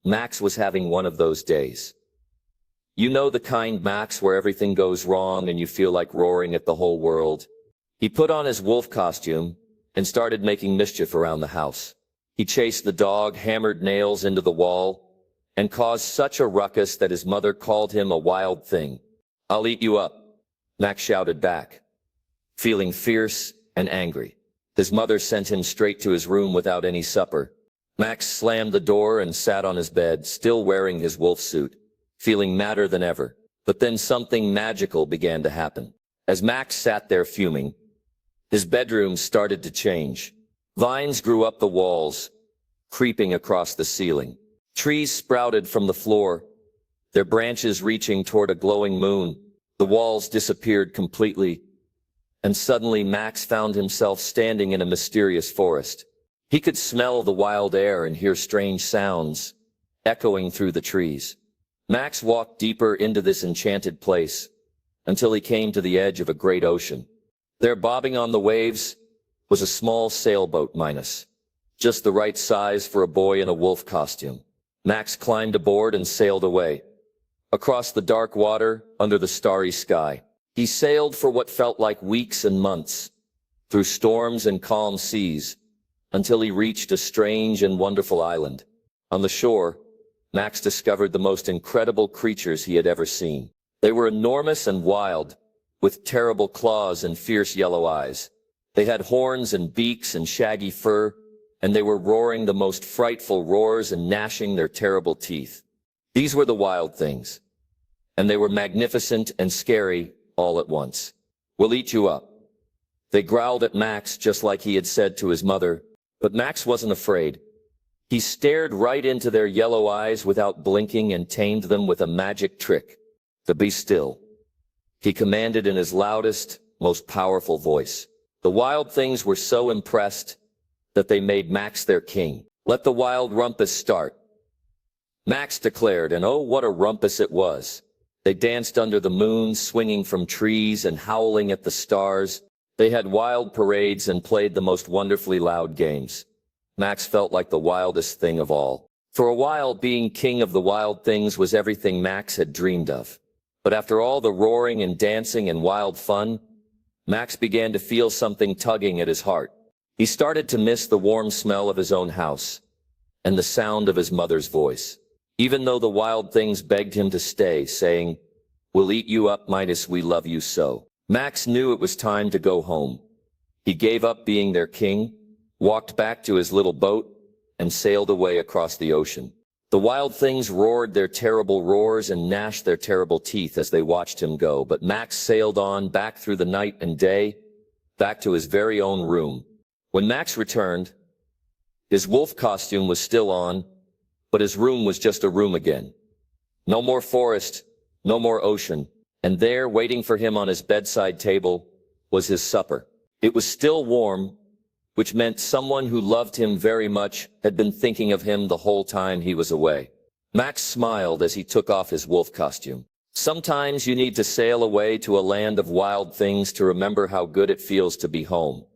Max was having one of those days. You know the kind, Max, where everything goes wrong and you feel like roaring at the whole world. He put on his wolf costume and started making mischief around the house. He chased the dog, hammered nails into the wall, and caused such a ruckus that his mother called him a wild thing. "I'll eat you up," Max shouted back, feeling fierce and angry. His mother sent him straight to his room without any supper. Max slammed the door and sat on his bed, still wearing his wolf suit, feeling madder than ever. But then something magical began to happen. As Max sat there fuming, his bedroom started to change. Vines grew up the walls, creeping across the ceiling. Trees sprouted from the floor, their branches reaching toward a glowing moon. The walls disappeared completely, and suddenly Max found himself standing in a mysterious forest. He could smell the wild air and hear strange sounds echoing through the trees. Max walked deeper into this enchanted place until he came to the edge of a great ocean. There, bobbing on the waves, was a small sailboat, just the right size for a boy in a wolf costume. Max climbed aboard and sailed away. Across the dark water, under the starry sky. He sailed for what felt like weeks and months, through storms and calm seas, until he reached a strange and wonderful island. On the shore, Max discovered the most incredible creatures he had ever seen. They were enormous and wild, with terrible claws and fierce yellow eyes. They had horns and beaks and shaggy fur, and they were roaring the most frightful roars and gnashing their terrible teeth. These were the wild things, and they were magnificent and scary all at once. "We'll eat you up," they growled at Max, just like he had said to his mother. But Max wasn't afraid. He stared right into their yellow eyes without blinking and tamed them with a magic trick. "To be still," he commanded in his loudest, most powerful voice. The wild things were so impressed that they made Max their king. "Let the wild rumpus start," Max declared, and oh, what a rumpus it was. They danced under the moon, swinging from trees and howling at the stars. They had wild parades and played the most wonderfully loud games. Max felt like the wildest thing of all. For a while, being king of the wild things was everything Max had dreamed of. But after all the roaring and dancing and wild fun, Max began to feel something tugging at his heart. He started to miss the warm smell of his own house and the sound of his mother's voice. Even though the wild things begged him to stay, saying, "We'll eat you up, we love you so." Max knew it was time to go home. He gave up being their king, walked back to his little boat, and sailed away across the ocean. The wild things roared their terrible roars and gnashed their terrible teeth as they watched him go, but Max sailed on back through the night and day, back to his very own room. When Max returned, his wolf costume was still on, but his room was just a room again. No more forest, no more ocean, and there, waiting for him on his bedside table, was his supper. It was still warm, which meant someone who loved him very much had been thinking of him the whole time he was away. Max smiled as he took off his wolf costume. Sometimes you need to sail away to a land of wild things to remember how good it feels to be home.